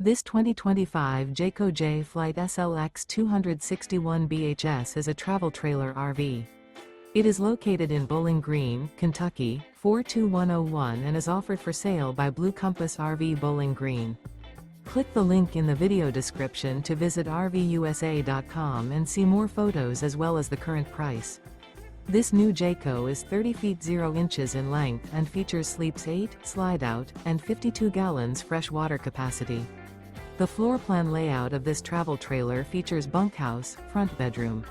This 2025 Jayco Jay Flight SLX 261 BHS is a travel trailer RV. It is located in Bowling Green, Kentucky, 42101 and is offered for sale by Blue Compass RV Bowling Green. Click the link in the video description to visit RVUSA.com and see more photos as well as the current price. This new Jayco is 30 feet 0 inches in length and features sleeps 8, slide-out, and 52 gallons fresh water capacity. The floor plan layout of this travel trailer features bunkhouse, front bedroom.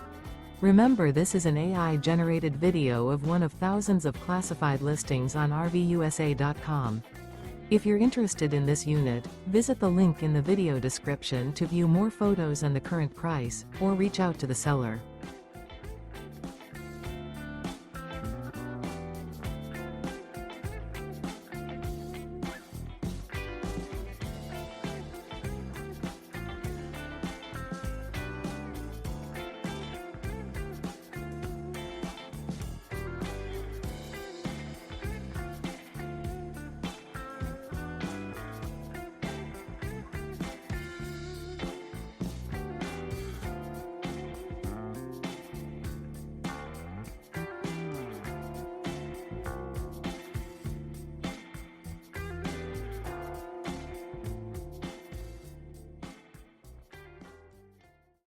Remember, this is an AI-generated video of one of thousands of classified listings on RVUSA.com. If you're interested in this unit, visit the link in the video description to view more photos and the current price, or reach out to the seller.